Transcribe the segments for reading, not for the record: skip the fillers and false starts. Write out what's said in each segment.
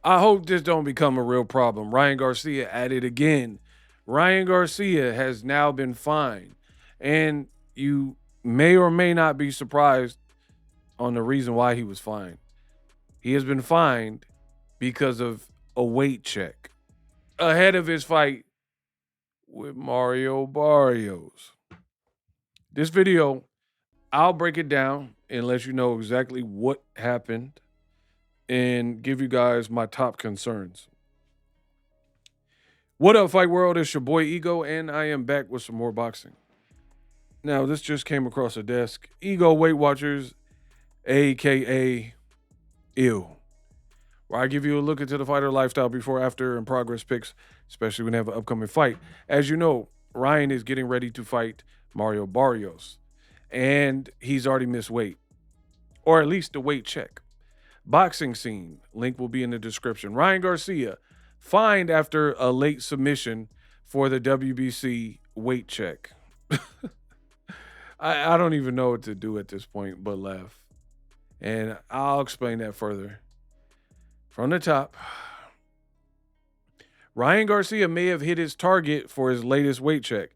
I hope this don't become a real problem. Ryan Garcia at it again. Ryan Garcia has now been fined, and you may or may not be surprised on the reason why he was fined. He has been fined because of a weight check ahead of his fight with Mario Barrios. This video, I'll break it down and let you know exactly what happened and give you guys my top concerns. What up, Fight World? It's your boy Ego, and I am back with some more boxing. Now, this just came across the desk. Ego Weight Watchers, aka Ew, where I give you a look into the fighter lifestyle before, after, and progress picks, especially when they have an upcoming fight. As you know, Ryan is getting ready to fight Mario Barrios, and he's already missed weight, or at least the weight check. BoxingScene, link will be in the description. Ryan Garcia, fined after a late submission for the WBC weight check. I don't even know what to do at this point but laugh. And I'll explain that further. From the top, Ryan Garcia may have hit his target for his latest weight check,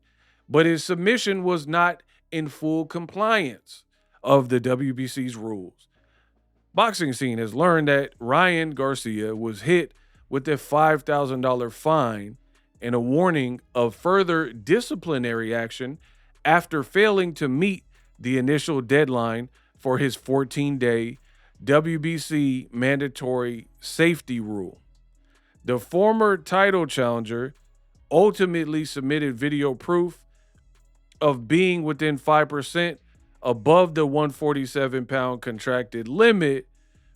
but his submission was not in full compliance of the WBC's rules. BoxingScene has learned that Ryan Garcia was hit with a $5,000 fine and a warning of further disciplinary action after failing to meet the initial deadline for his 14-day WBC mandatory safety rule. The former title challenger ultimately submitted video proof of being within 5% above the 147-pound contracted limit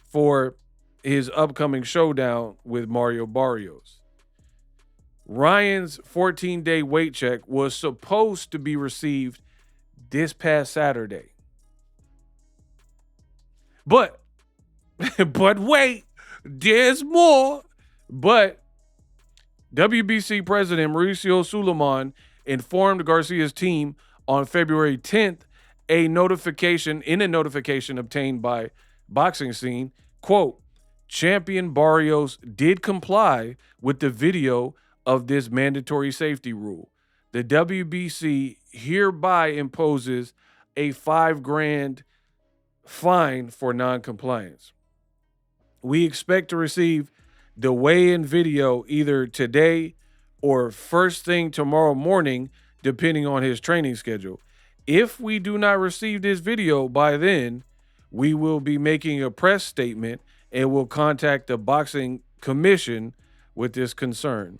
for his upcoming showdown with Mario Barrios. Ryan's 14-day weight check was supposed to be received this past Saturday. But wait, there's more. But WBC President Mauricio Suleiman informed Garcia's team on February 10th in a notification obtained by BoxingScene, quote, Champion Barrios did comply with the video of this mandatory safety rule. The WBC hereby imposes a $5,000 fine for non-compliance. We expect to receive the weigh-in video either today or first thing tomorrow morning, depending on his training schedule. If we do not receive this video by then, we will be making a press statement and will contact the Boxing Commission with this concern.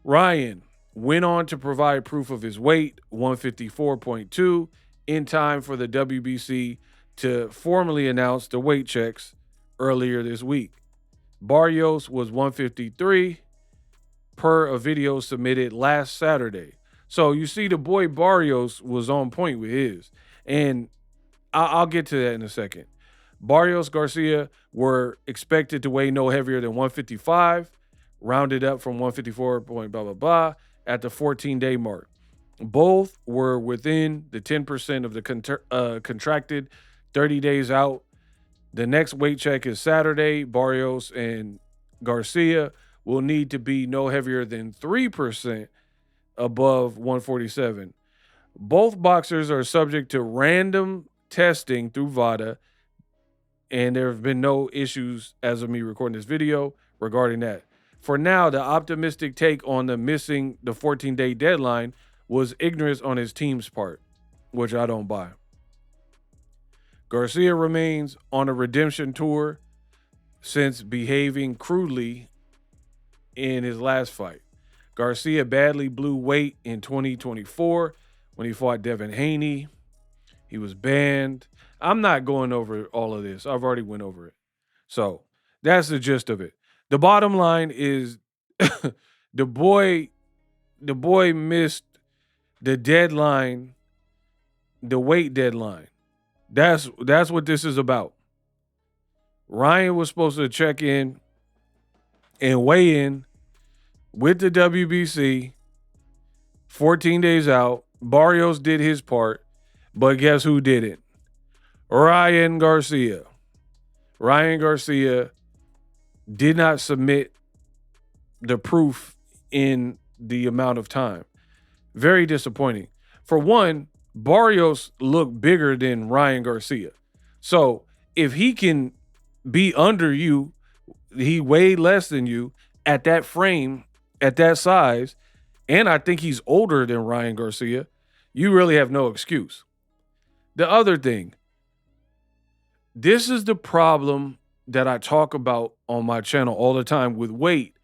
Ryan went on to provide proof of his weight, 154.2, in time for the WBC to formally announce the weight checks earlier this week. Barrios was 153 per a video submitted last Saturday. So you see, the boy Barrios was on point with his. And I'll get to that in a second. Barrios Garcia were expected to weigh no heavier than 155, rounded up from 154 point blah, blah, blah, at the 14-day mark. Both were within the 10% of the contracted 30 days out. The next weight check is Saturday. Barrios and Garcia will need to be no heavier than 3% above 147. Both boxers are subject to random testing through VADA, and there have been no issues as of me recording this video regarding that. For now, the optimistic take on the missing the 14-day deadline was ignorance on his team's part, which I don't buy. Garcia remains on a redemption tour since behaving crudely in his last fight. Garcia badly blew weight in 2024 when he fought Devin Haney. He was banned. I'm not going over all of this. I've already went over it. So that's the gist of it. The bottom line is the boy missed the deadline, the weight deadline. That's what this is about. Ryan was supposed to check in and weigh in with the WBC 14 days out. Barrios did his part, but guess who didn't? Ryan Garcia. Ryan Garcia did not submit the proof in the amount of time. Very disappointing. For one, Barrios looked bigger than Ryan Garcia. So if he can be under you, he weighed less than you at that frame, at that size, and I think he's older than Ryan Garcia, you really have no excuse. The other thing, this is the problem that I talk about on my channel all the time with weight.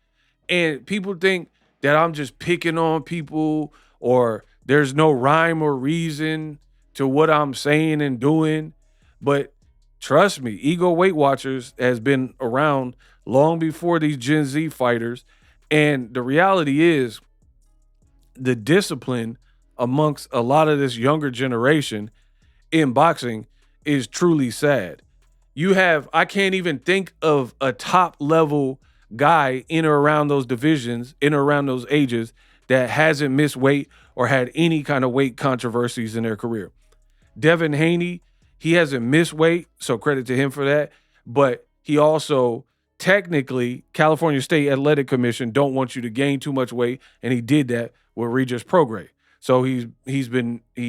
And people think that I'm just picking on people or there's no rhyme or reason to what I'm saying and doing. But trust me, Ego Weight Watchers has been around long before these Gen Z fighters. And the reality is the discipline amongst a lot of this younger generation in boxing is truly sad. I can't even think of a top level guy in or around those divisions, in or around those ages that hasn't missed weight or had any kind of weight controversies in their career. Devin Haney, he hasn't missed weight, so credit to him for that. But he also, technically, California State Athletic Commission don't want you to gain too much weight, and he did that with Regis Prograis. So he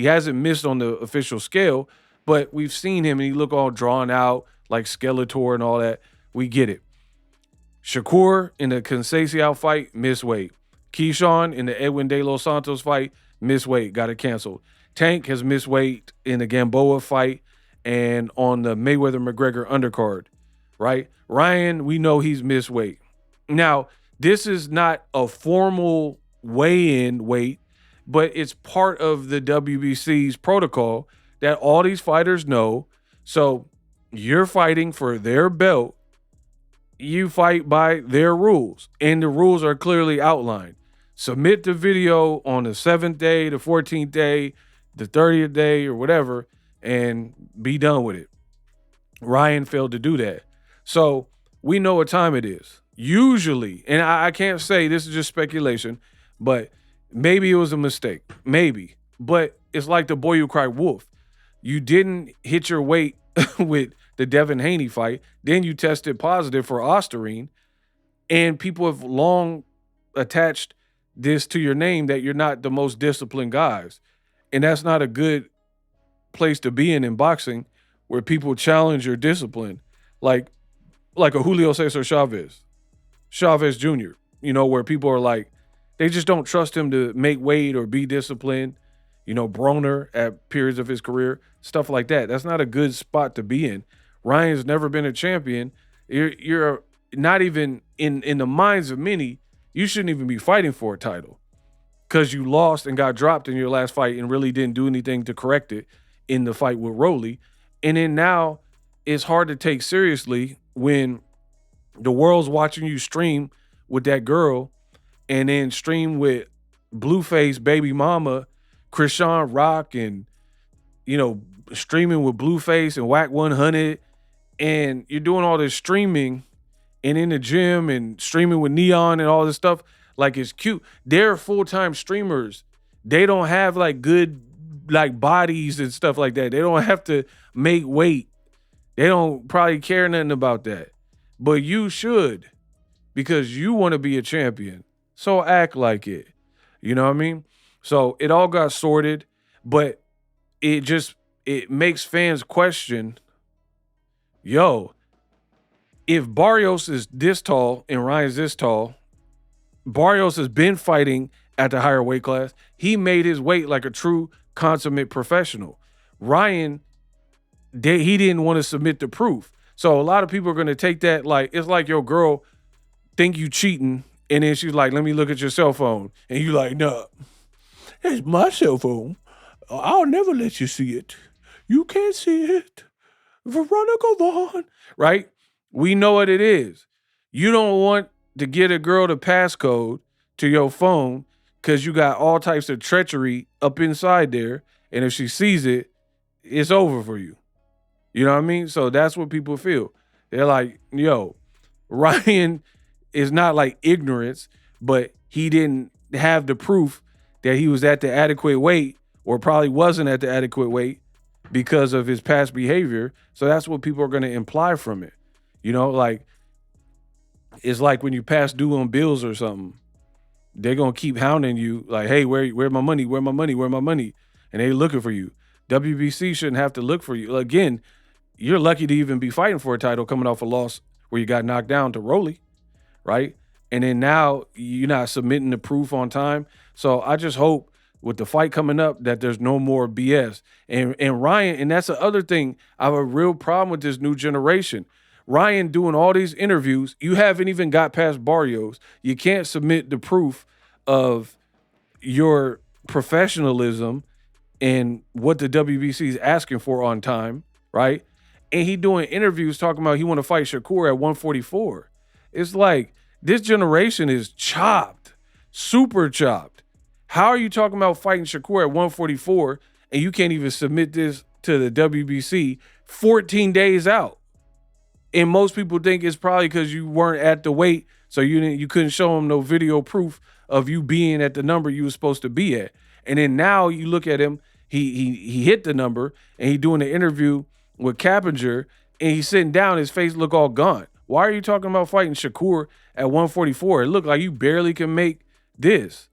hasn't missed on the official scale, but we've seen him and he look all drawn out like Skeletor and all that. We get it. Shakur in the Conceição fight, missed weight. Keyshawn in the Edwin De Los Santos fight, missed weight, got it canceled. Tank has missed weight in the Gamboa fight and on the Mayweather-McGregor undercard, right? Ryan, we know he's missed weight. Now, this is not a formal weigh-in weight, but it's part of the WBC's protocol that all these fighters know. So you're fighting for their belt. You fight by their rules, and the rules are clearly outlined. Submit the video on the 7th day, the 14th day, the 30th day, or whatever, and be done with it. Ryan failed to do that. So we know what time it is. Usually, and I can't say, this is just speculation, but maybe it was a mistake. Maybe. But it's like the boy who cried wolf. You didn't hit your weight with the Devin Haney fight. Then you tested positive for Osterine. And people have long attached this to your name that you're not the most disciplined guys. And that's not a good place to be in boxing, where people challenge your discipline. Like a Julio Cesar Chavez Jr., where people are like, they just don't trust him to make weight or be disciplined. Broner at periods of his career, stuff like that. That's not a good spot to be in. Ryan's never been a champion. You're not even in the minds of many. You shouldn't even be fighting for a title because you lost and got dropped in your last fight and really didn't do anything to correct it in the fight with Rolly. And then now it's hard to take seriously when the world's watching you stream with that girl and then stream with Blueface baby mama, Krishan Rock, and, streaming with Blueface and Whack 100. And you're doing all this streaming and in the gym and streaming with Neon and all this stuff. Like, it's cute. They're full-time streamers. They don't have good bodies and stuff like that. They don't have to make weight. They don't probably care nothing about that. But you should, because you want to be a champion. So act like it. You know what I mean? So it all got sorted, but it makes fans question, if Barrios is this tall and Ryan's this tall, Barrios has been fighting at the higher weight class. He made his weight like a true consummate professional. Ryan, he didn't want to submit the proof. So a lot of people are going to take that it's like your girl think you cheating, and then she's like, let me look at your cell phone. And you like, no, it's my cell phone. I'll never let you see it. You can't see it. Veronica Vaughn. Right? We know what it is. You don't want to get a girl the passcode to your phone because you got all types of treachery up inside there. And if she sees it, it's over for you. You know what I mean? So that's what people feel. They're like, Ryan is not like ignorance, but he didn't have the proof that he was at the adequate weight, or probably wasn't at the adequate weight because of his past behavior. So that's what people are going to imply from it. It's like when you pass due on bills or something, they're gonna keep hounding you like, hey, where my money? Where my money? Where my money? And they looking for you. WBC shouldn't have to look for you. Again, you're lucky to even be fighting for a title coming off a loss where you got knocked down to Rolly, right? And then now you're not submitting the proof on time. So I just hope with the fight coming up that there's no more BS. And Ryan, and that's the other thing, I have a real problem with this new generation. Ryan doing all these interviews, you haven't even got past Barrios. You can't submit the proof of your professionalism and what the WBC is asking for on time, right? And he doing interviews talking about he want to fight Shakur at 144. It's like this generation is chopped, super chopped. How are you talking about fighting Shakur at 144 and you can't even submit this to the WBC 14 days out? And most people think it's probably because you weren't at the weight, so you couldn't show them no video proof of you being at the number you were supposed to be at. And then now you look at him, he hit the number, and he doing an interview with Cappinger, and he's sitting down, his face look all gone. Why are you talking about fighting Shakur at 144? It looked like you barely can make this.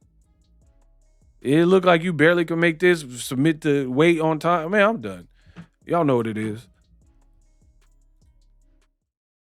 It looked like you barely can make this, submit the weight on time. Man, I'm done. Y'all know what it is.